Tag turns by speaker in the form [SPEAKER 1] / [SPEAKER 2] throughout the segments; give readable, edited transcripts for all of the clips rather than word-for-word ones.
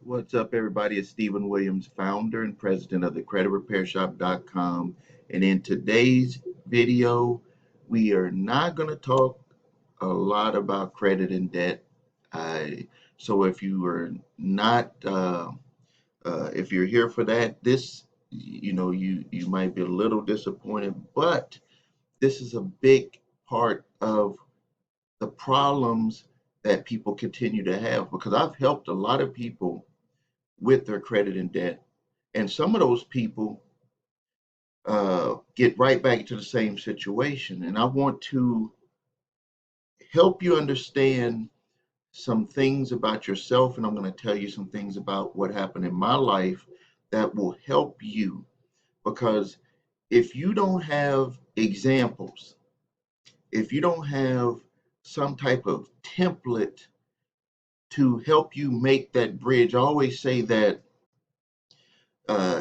[SPEAKER 1] What's up, everybody? It's Stephen Williams, founder and president of the creditrepairshop.com. And in today's video, we are not going to talk a lot about credit and debt. So if you are not, if you're here for that, you might be a little disappointed, but this is a big part of the problems that people continue to have because I've helped a lot of people with their credit and debt. And some of those people get right back into the same situation. And I want to help you understand some things about yourself. And I'm going to tell you some things about what happened in my life that will help you. Because if you don't have examples, if you don't have some type of template to help you make that bridge, I always say that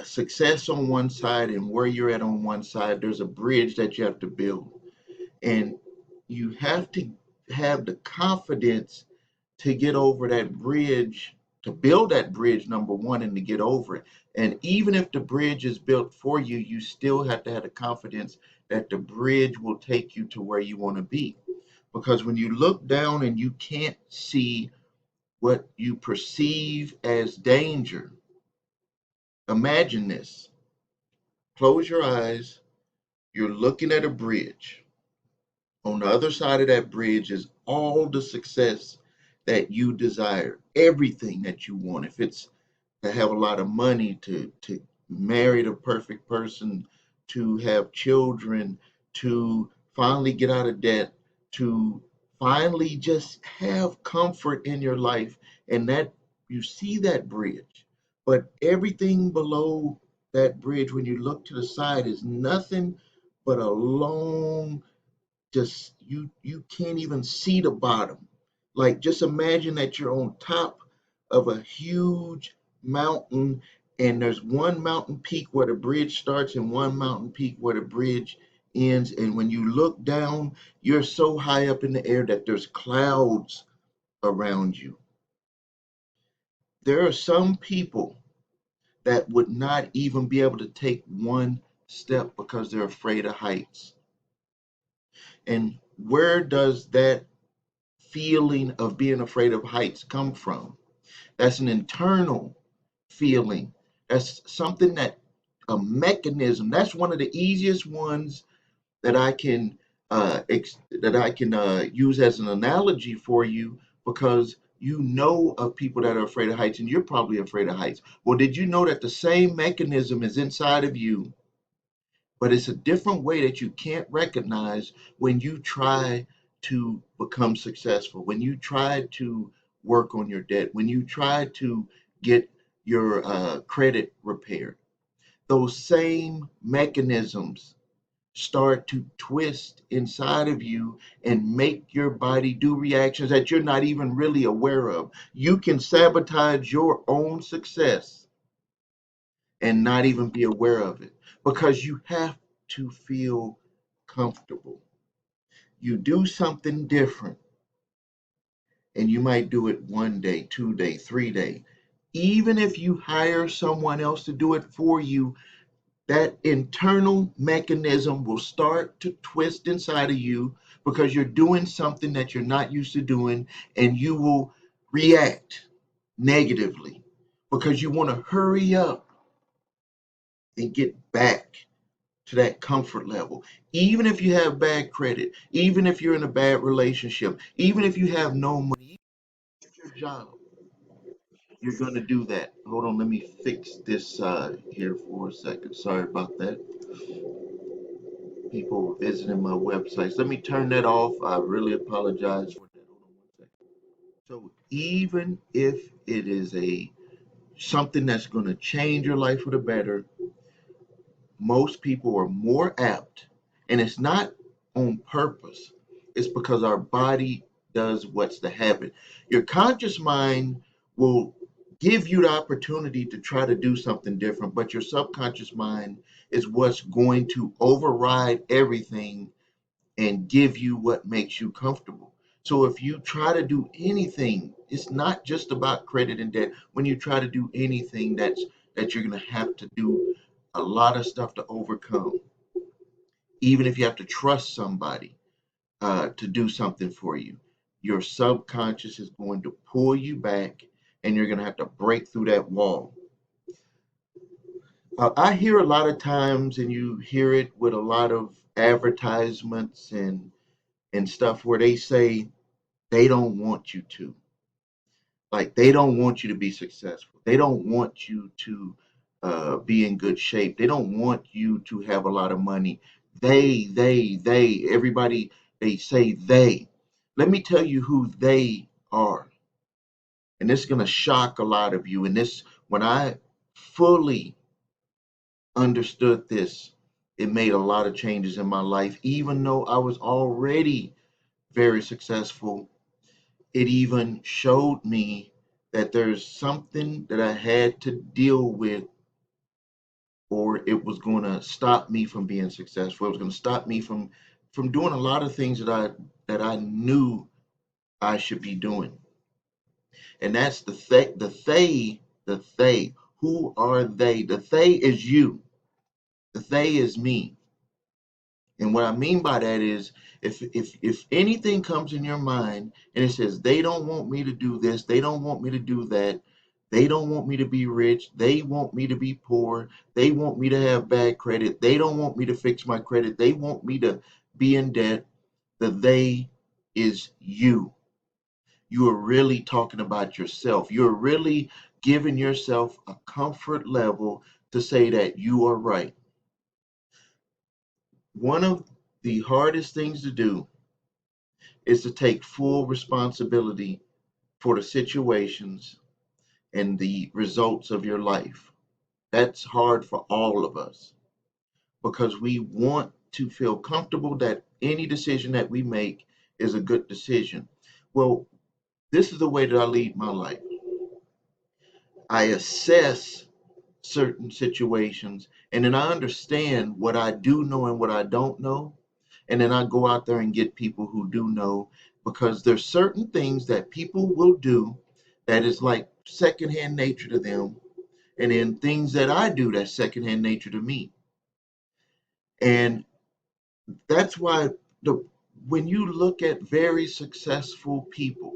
[SPEAKER 1] success on one side and where you're at on one side, there's a bridge that you have to build. And you have to have the confidence to get over that bridge, to build that bridge, number one, and to get over it. And even if the bridge is built for you, you still have to have the confidence that the bridge will take you to where you want to be. Because when you look down and you can't see what you perceive as danger, imagine this. Close your eyes. You're looking at a bridge. On the other side of that bridge is all the success that you desire, everything that you want. If it's to have a lot of money, to marry the perfect person, to have children, to finally get out of debt, to finally just have comfort in your life, and that you see that bridge. But everything below that bridge, when you look to the side, is nothing but a long, just you can't even see the bottom. Like, just imagine that you're on top of a huge mountain, and there's one mountain peak where the bridge starts and one mountain peak where the bridge ends. And when you look down, you're so high up in the air that there's clouds around you. There are some people that would not even be able to take one step because they're afraid of heights. And where does that feeling of being afraid of heights come from? That's an internal feeling. That's something that a mechanism. That's one of the easiest ones that I can use as an analogy for you, because you know of people that are afraid of heights, and you're probably afraid of heights. Well, did you know that the same mechanism is inside of you, but it's a different way that you can't recognize when you try to become successful, when you try to work on your debt, when you try to get your credit repaired. Those same mechanisms start to twist inside of you and make your body do reactions that you're not even really aware of. You can sabotage your own success and not even be aware of it, because you have to feel comfortable. You do something different, and you might do it 1 day, 2 day, 3 day. Even if you hire someone else to do it for you, that internal mechanism will start to twist inside of you because you're doing something that you're not used to doing, and you will react negatively because you want to hurry up and get back to that comfort level. Even if you have bad credit, even if you're in a bad relationship, even if you have no money, even if your job, you're going to do that. Hold on, let me fix this here for a second. Sorry about that. People visiting my websites. Let me turn that off. I really apologize for that. Hold on 1 second. So even if it is a something that's going to change your life for the better, most people are more apt, and it's not on purpose. It's because our body does what's the habit. Your conscious mind will give you the opportunity to try to do something different, but your subconscious mind is what's going to override everything and give you what makes you comfortable. So if you try to do anything, it's not just about credit and debt. When you try to do anything, that you're going to have to do a lot of stuff to overcome. Even if you have to trust somebody to do something for you, your subconscious is going to pull you back, and you're going to have to break through that wall. I hear a lot of times, and you hear it with a lot of advertisements and stuff where they say they don't want you to. Like they don't want you to be successful. They don't want you to be in good shape. They don't want you to have a lot of money. Everybody, they say they. Let me tell you who they are. And this is going to shock a lot of you. And this, when I fully understood this, it made a lot of changes in my life. Even though I was already very successful, it even showed me that there's something that I had to deal with, or it was going to stop me from being successful. It was going to stop me from doing a lot of things that I knew I should be doing. And that's the they. Who are they? The they is you. The they is me. And what I mean by that is, if anything comes in your mind and it says they don't want me to do this, they don't want me to do that, they don't want me to be rich, they want me to be poor, they want me to have bad credit, they don't want me to fix my credit, they want me to be in debt, the they is you. You are really talking about yourself. You're really giving yourself a comfort level to say that you are right. One of the hardest things to do is to take full responsibility for the situations and the results of your life. That's hard for all of us because we want to feel comfortable that any decision that we make is a good decision. Well, this is the way that I lead my life. I assess certain situations, and then I understand what I do know and what I don't know. And then I go out there and get people who do know, because there's certain things that people will do that is like secondhand nature to them, and then things that I do that's secondhand nature to me. And that's why the when you look at very successful people,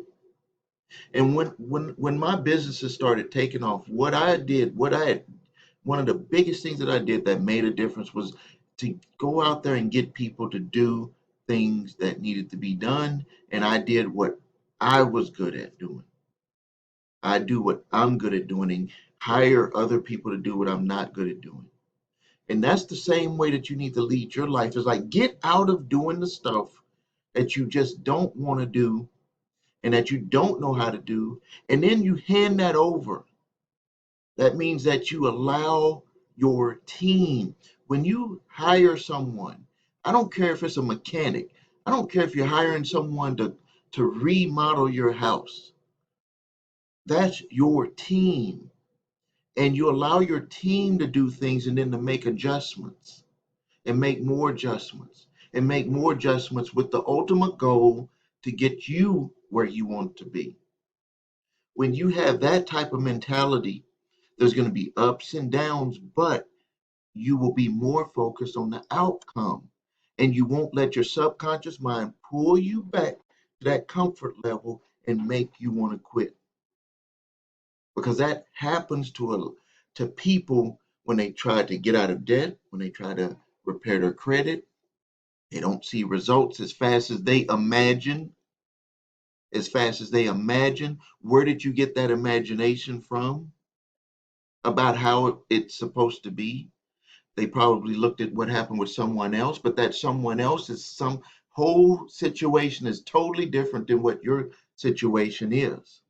[SPEAKER 1] and when my businesses started taking off, one of the biggest things that I did that made a difference was to go out there and get people to do things that needed to be done. And I did what I was good at doing. I do what I'm good at doing and hire other people to do what I'm not good at doing. And that's the same way that you need to lead your life. It's like get out of doing the stuff that you just don't want to do and that you don't know how to do. And then you hand that over. That means that you allow your team, when you hire someone, I don't care if it's a mechanic, I don't care if you're hiring someone to remodel your house. That's your team. And you allow your team to do things and then to make adjustments and make more adjustments and make more adjustments with the ultimate goal to get you where you want to be. When you have that type of mentality, there's going to be ups and downs, but you will be more focused on the outcome, and you won't let your subconscious mind pull you back to that comfort level and make you want to quit, because that happens to people when they try to get out of debt, when they try to repair their credit. They don't see results as fast as they imagine. Where did you get that imagination from about how it's supposed to be? They probably looked at what happened with someone else, but that someone else is some whole situation is totally different than what your situation is.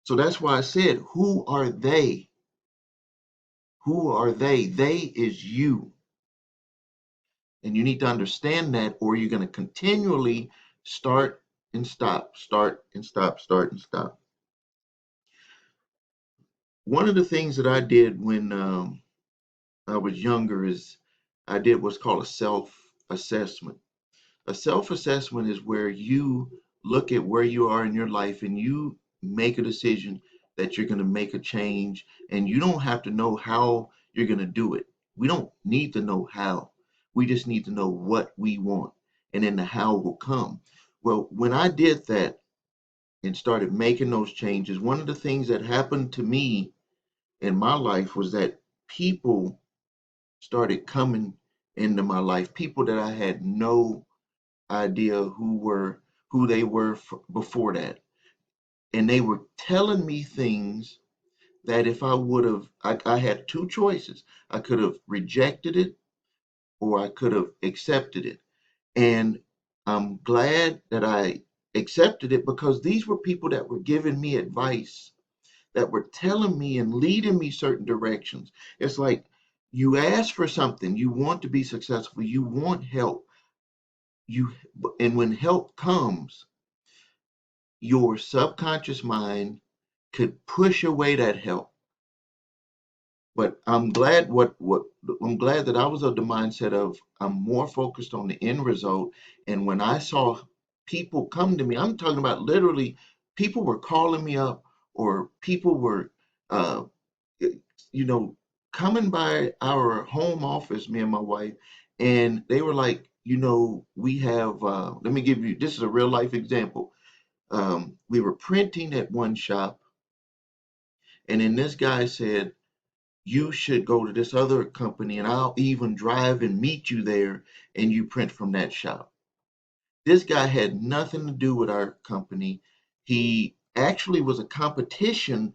[SPEAKER 1] So that's why I said, who are they? Who are they? They is you. And you need to understand that, or you're going to continually start and stop, start and stop, start and stop. One of the things that I did when I was younger is I did what's called a self assessment. A self assessment is where you look at where you are in your life and you make a decision that you're going to make a change, and you don't have to know how you're going to do it. We don't need to know how. We just need to know what we want, and then the how will come. Well, when I did that and started making those changes, one of the things that happened to me in my life was that people started coming into my life, people that I had no idea who they were before that. And they were telling me things that if I would have, I had two choices. I could have rejected it or I could have accepted it. And I'm glad that I accepted it, because these were people that were giving me advice, that were telling me and leading me certain directions. It's like, you ask for something, you want to be successful, you want help, you and when help comes, your subconscious mind could push away that help. But I'm glad that I was of the mindset of, I'm more focused on the end result. And when I saw people come to me, I'm talking about literally, people were calling me up, or people were uh you know coming by our home office, me and my wife, and they were like, we have let me give you, this is a real life example. We were printing at one shop, and then this guy said, you should go to this other company and I'll even drive and meet you there, and you print from that shop. This guy had nothing to do with our company. He actually was a competition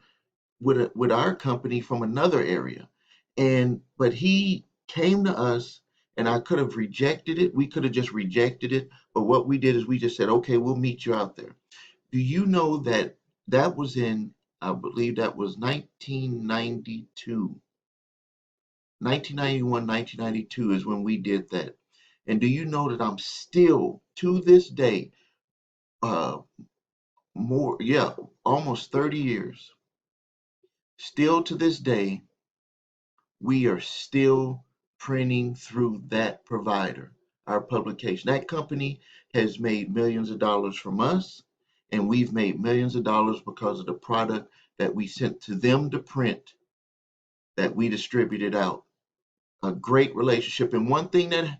[SPEAKER 1] with our company from another area. But he came to us, and I could have rejected it. We could have just rejected it. But what we did is we just said, okay, we'll meet you out there. Do you know that that was in, I believe that was 1992. 1991, 1992 is when we did that. And do you know that I'm still to this day, uh, almost 30 years, still to this day, we are still printing through that provider, our publication. That company has made millions of dollars from us, and we've made millions of dollars because of the product that we sent to them to print, that we distributed out. A great relationship. And one thing that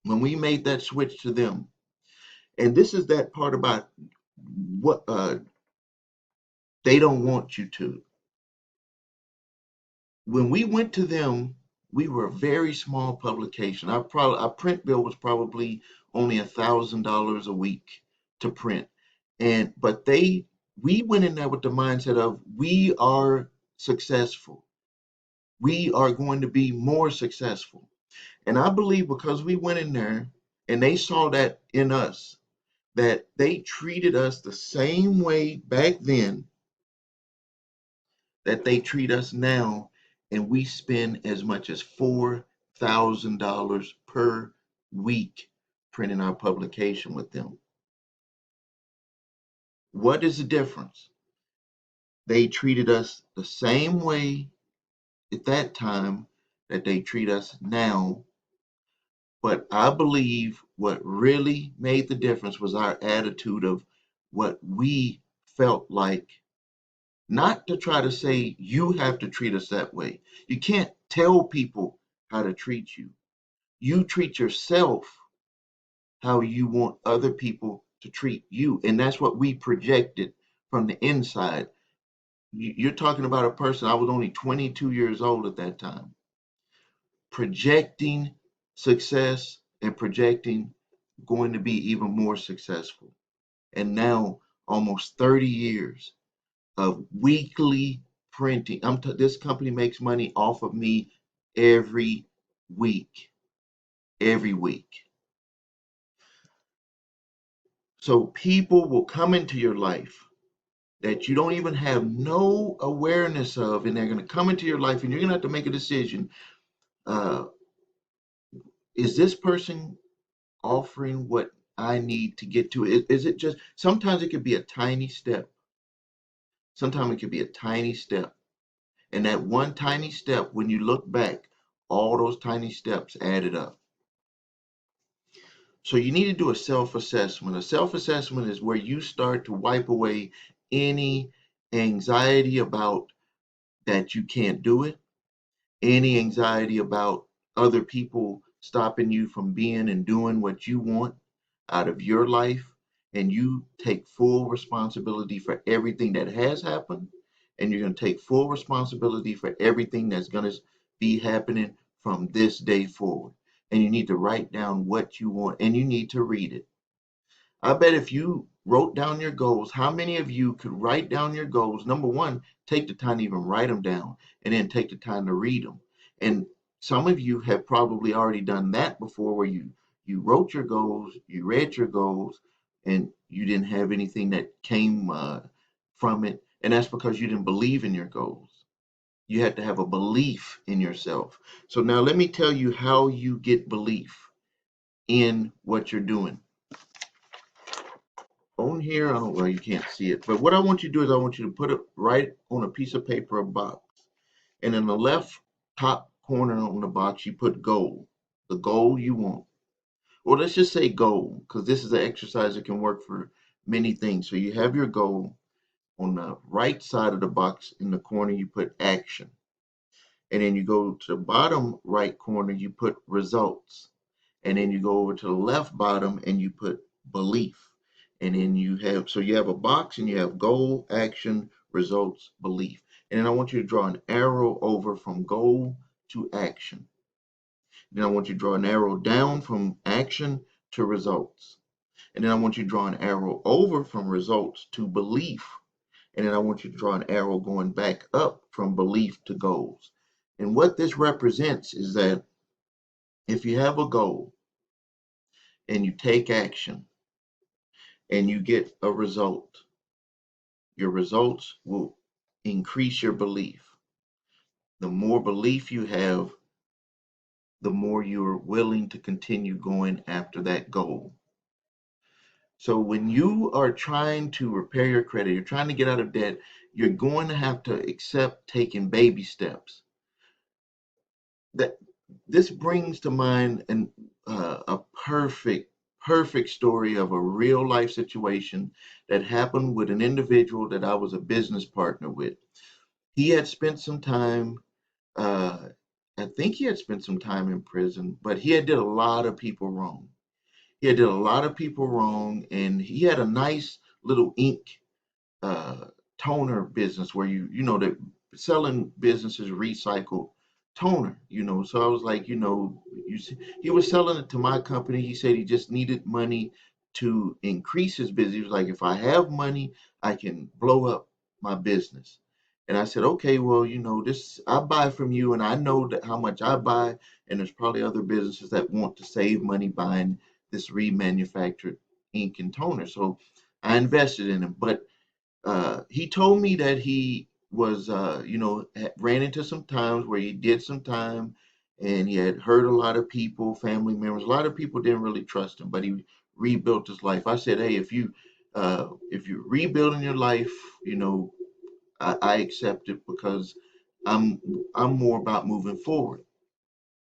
[SPEAKER 1] when we made that switch to them, and this is that part about what they don't want you to. When we went to them, we were a very small publication. Our print bill was probably only $1,000 a week to print, but we went in there with the mindset of, we are successful. We are going to be more successful. And I believe because we went in there and they saw that in us, that they treated us the same way back then that they treat us now, and we spend as much as $4,000 per week printing our publication with them. What is the difference? They treated us the same way at that time that they treat us now. But I believe what really made the difference was our attitude of what we felt like. Not to try to say you have to treat us that way. You can't tell people how to treat you. You treat yourself how you want other people to treat you. And that's what we projected from the inside. You're talking about a person, I was only 22 years old at that time, projecting success and projecting going to be even more successful. And now, almost 30 years of weekly printing. This company makes money off of me every week, every week. So people will come into your life that you don't even have no awareness of, and they're going to come into your life, and you're going to have to make a decision. Uh, is this person offering what I need to get to it? Is it just, sometimes it could be a tiny step. Sometimes it could be a tiny step. And that one tiny step, when you look back, all those tiny steps added up. So you need to do a self-assessment. A self-assessment is where you start to wipe away any anxiety about that you can't do it, any anxiety about other people stopping you from being and doing what you want out of your life, and you take full responsibility for everything that has happened, and you're going to take full responsibility for everything that's going to be happening from this day forward. And you need to write down what you want, and you need to read it. I bet if you wrote down your goals, how many of you could write down your goals? Number one, take the time to even write them down, and then take the time to read them. And some of you have probably already done that before, where you wrote your goals, you read your goals, and you didn't have anything that came from it. And that's because you didn't believe in your goals. You had to have a belief in yourself. So now let me tell you how you get belief in what you're doing. On here, I don't, well, you can't see it, but what I want you to do is I want you to put it right on a piece of paper, a box, and in the left top corner on the box, you put goal, the goal you want. Or let's just say goal, because this is an exercise that can work for many things. So you have your goal. On the right side of the box in the corner, you put action. And then you go to the bottom right corner, you put results. And then you go over to the left bottom and you put belief. And then you have, so you have a box and you have goal, action, results, belief. And then I want you to draw an arrow over from goal to action. Then I want you to draw an arrow down from action to results. And then I want you to draw an arrow over from results to belief. And then I want you to draw an arrow going back up from belief to goals. And what this represents is that if you have a goal and you take action and you get a result, your results will increase your belief. The more belief you have, the more you're willing to continue going after that goal. So when you are trying to repair your credit, you're trying to get out of debt, you're going to have to accept taking baby steps. That this brings to mind a perfect story of a real life situation that happened with an individual that I was a business partner with. He had spent some time, I think he had spent some time in prison, but he had did a lot of people wrong. He had did a lot of people wrong, and he had a nice little ink uh, toner business where that selling businesses recycled toner. So I was like, he was selling it to my company. He said he just needed money to increase his business. He was like, if I have money, I can blow up my business. And I said, okay, well, this I buy from you, and I know that how much I buy, and there's probably other businesses that want to save money buying this remanufactured ink and toner. So I invested in him, but he told me that he was, ran into some times where he did some time, and he had hurt a lot of people, family members. A lot of people didn't really trust him, but he rebuilt his life. I said, hey, if you're rebuilding your life, I accept it, because I'm I'm more about moving forward.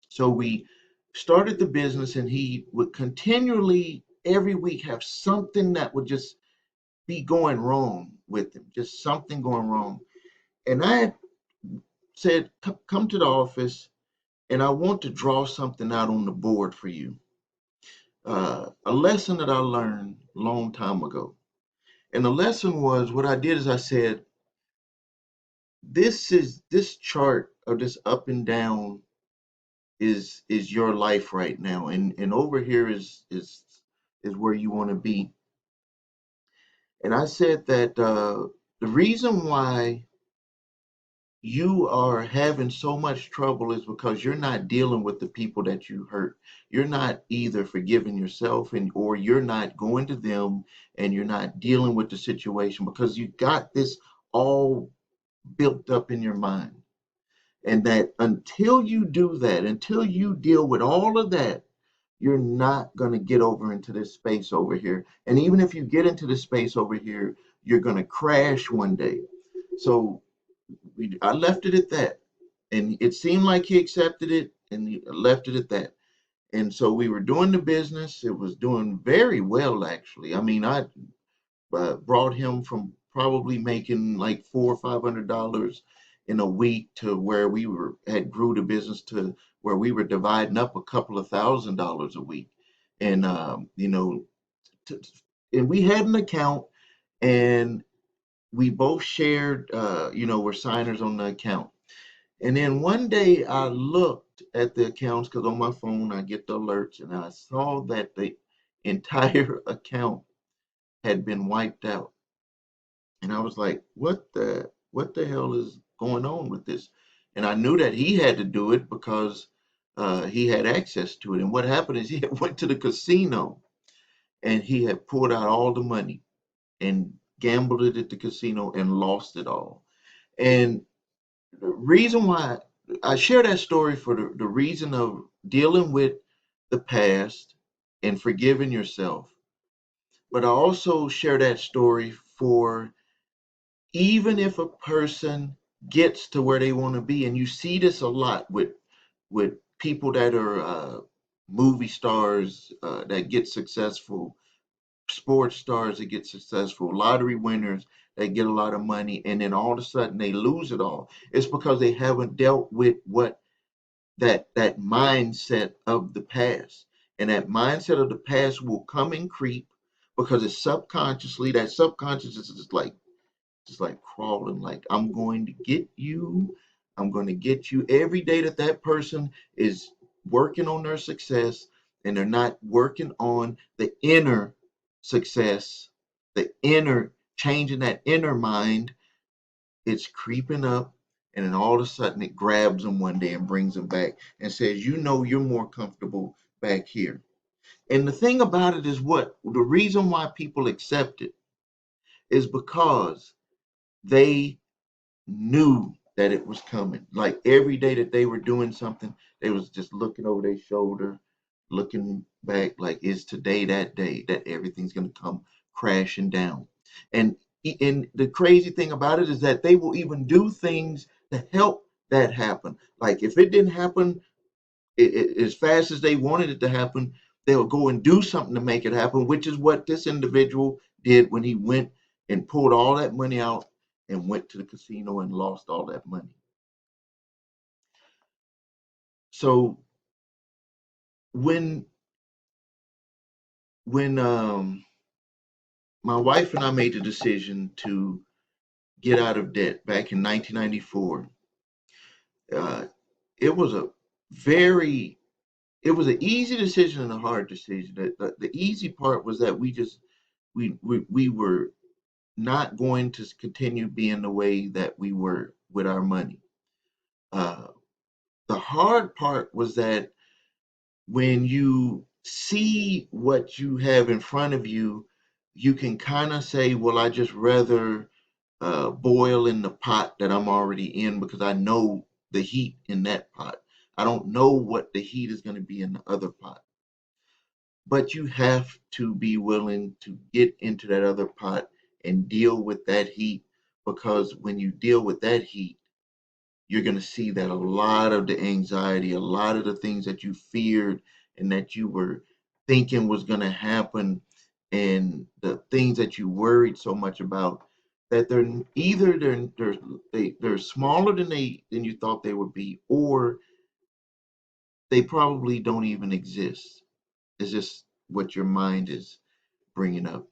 [SPEAKER 1] So we started the business, and he would continually every week have something that would just be going wrong with him, just something going wrong. And I had said, Come to the office, and I want to draw something out on the board for you. A lesson that I learned a long time ago. And the lesson was, what I did is I said, this chart of this up and down is your life right now. And over here is where you want to be. And I said that the reason why you are having so much trouble is because you're not dealing with the people that you hurt. You're not either forgiving yourself, or you're not going to them, and you're not dealing with the situation because you got this all built up in your mind. And that until you do that, until you deal with all of that, you're not going to get over into this space over here. And even if you get into this space over here, you're going to crash one day. So I left it at that. And it seemed like he accepted it, and he left it at that. And so we were doing the business. It was doing very well, actually. I mean, I brought him from probably making like $400 or $500 in a week to where we were had grew the business to where we were dividing up a couple of $1,000s a week. And t- and we had an account, and we both shared, we're signers on the account. And then one day I looked at the accounts because on my phone I get the alerts, and I saw that the entire account had been wiped out. And I was like, what the hell is going on with this? And I knew that he had to do it because he had access to it. And what happened is he had went to the casino and he had pulled out all the money and gambled it at the casino and lost it all. And the reason why I share that story for the reason of dealing with the past and forgiving yourself. But I also share that story for even if a person gets to where they want to be, and you see this a lot with people that are movie stars that get successful, sports stars that get successful, lottery winners that get a lot of money, and then all of a sudden they lose it all. It's because they haven't dealt with what that mindset of the past. And that mindset of the past will come and creep because it's subconsciously, that subconscious is just like crawling, like I'm going to get you. I'm going to get you every day that person is working on their success and they're not working on the inner success, the inner changing that inner mind. It's creeping up, and then all of a sudden it grabs them one day and brings them back and says, you're more comfortable back here. And the thing about it is, what the reason why people accept it is because they knew that it was coming. Like every day that they were doing something, they was just looking over their shoulder, looking back, like, is today that day that everything's gonna come crashing down? And and the crazy thing about it is that they will even do things to help that happen. Like if it didn't happen as fast as they wanted it to happen, they'll go and do something to make it happen, which is what this individual did when he went and pulled all that money out and went to the casino and lost all that money. So when when my wife and I made the decision to get out of debt back in 1994, uh, it was a very it was an easy decision and a hard decision. The easy part was that we were not going to continue being the way that we were with our money. Uh, the hard part was that when you see what you have in front of you, you can kind of say, well, I just rather boil in the pot that I'm already in because I know the heat in that pot. I don't know what the heat is going to be in the other pot. But you have to be willing to get into that other pot and deal with that heat, because when you deal with that heat, you're going to see that a lot of the anxiety, a lot of the things that you feared and that you were thinking was going to happen, and the things that you worried so much about, that they're smaller than you thought they would be, or they probably don't even exist. It's just what your mind is bringing up.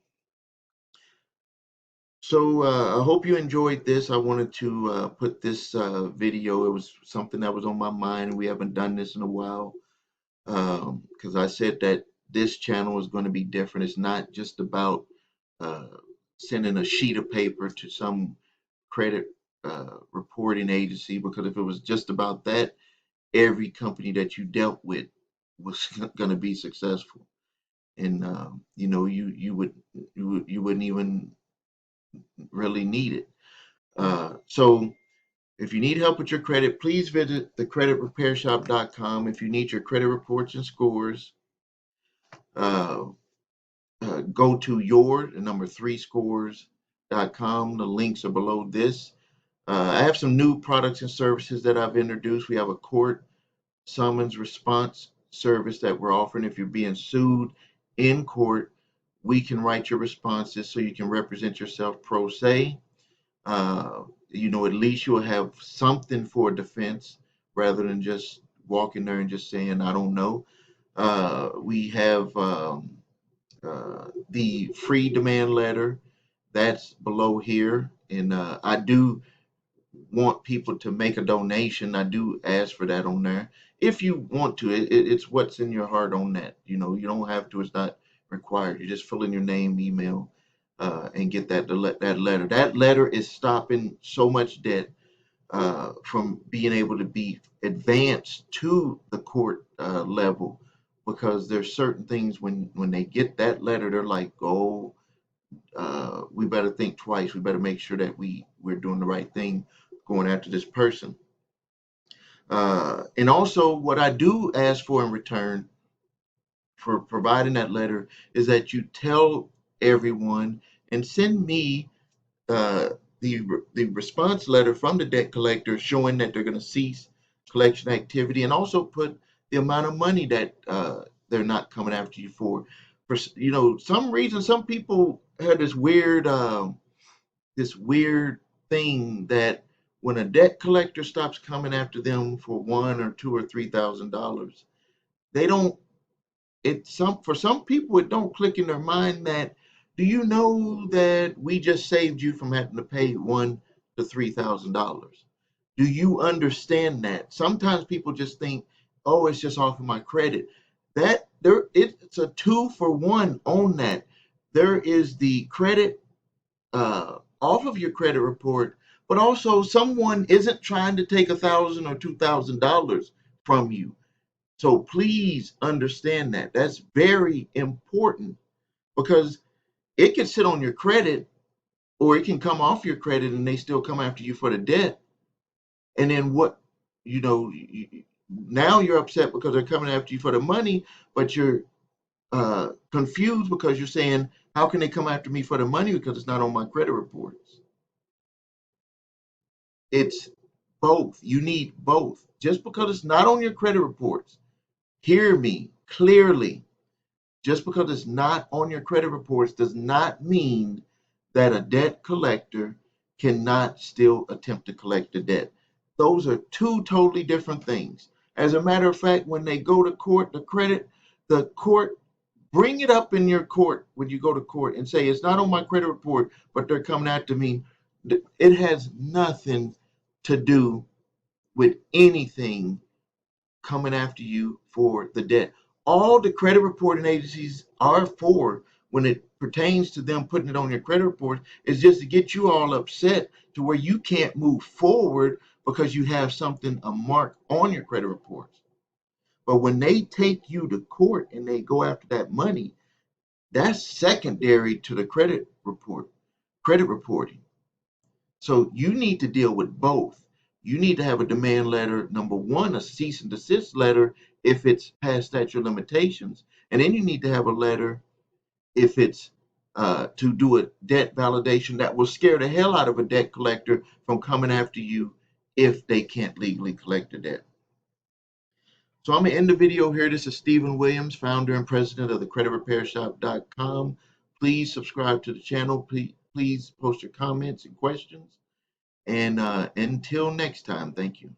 [SPEAKER 1] So I hope you enjoyed this. I wanted to put this video. It was something that was on my mind. We haven't done this in a while because I said that this channel is going to be different. It's not just about uh, sending a sheet of paper to some credit reporting agency, because if it was just about that, every company that you dealt with was going to be successful. And you wouldn't even really need it. So if you need help with your credit, please visit thecreditrepairshop.com. If you need your credit reports and scores, uh, go to the number 3scores.com. The links are below this. I have some new products and services that I've introduced. We have a court summons response service that we're offering. If you're being sued in court, we can write your responses so you can represent yourself pro se. At least you'll have something for defense rather than just walking there and just saying, I don't know. We have the free demand letter that's below here. And I do want people to make a donation. I do ask for that on there. If you want to, it's what's in your heart on that. You don't have to, it's not required. You just fill in your name, email, and get that letter. That letter is stopping so much debt from being able to be advanced to the court level, because there's certain things when they get that letter, they're like, oh, we better think twice. We better make sure that we're doing the right thing going after this person. And also, what I do ask for in return for providing that letter is that you tell everyone and send me uh, the response letter from the debt collector showing that they're going to cease collection activity, and also put the amount of money that they're not coming after you for. For some reason, some people have this weird thing that when a debt collector stops coming after them for one or two or $3,000, they don't. For some people it don't click in their mind that, do you know that we just saved you from having to pay $1,000 to $3,000? Do you understand that? Sometimes people just think, oh, it's just off of my credit. It's a 2-for-1 on that. There is the credit off of your credit report, but also someone isn't trying to take $1,000 or $2,000 from you. So please understand that. That's very important, because it can sit on your credit or it can come off your credit and they still come after you for the debt. And then now you're upset because they're coming after you for the money, but you're confused because you're saying, how can they come after me for the money because it's not on my credit reports? It's both. You need both. Just because it's not on your credit reports, hear me clearly. Just because it's not on your credit reports does not mean that a debt collector cannot still attempt to collect the debt. Those are two totally different things. As a matter of fact, when they go to court, the court, bring it up in your court when you go to court and say, it's not on my credit report, but they're coming after me. It has nothing to do with anything coming after you for the debt. All the credit reporting agencies are for, when it pertains to them putting it on your credit report, is just to get you all upset to where you can't move forward because you have something, a mark on your credit reports. But when they take you to court and they go after that money, that's secondary to the credit reporting. So you need to deal with both. You need to have a demand letter, number one, a cease and desist letter if it's past statute of limitations. And then you need to have a letter if it's to do a debt validation that will scare the hell out of a debt collector from coming after you if they can't legally collect the debt. So I'm going to end the video here. This is Stephen Williams, founder and president of the creditrepairshop.com. Please subscribe to the channel. Please post your comments and questions. And until next time, thank you.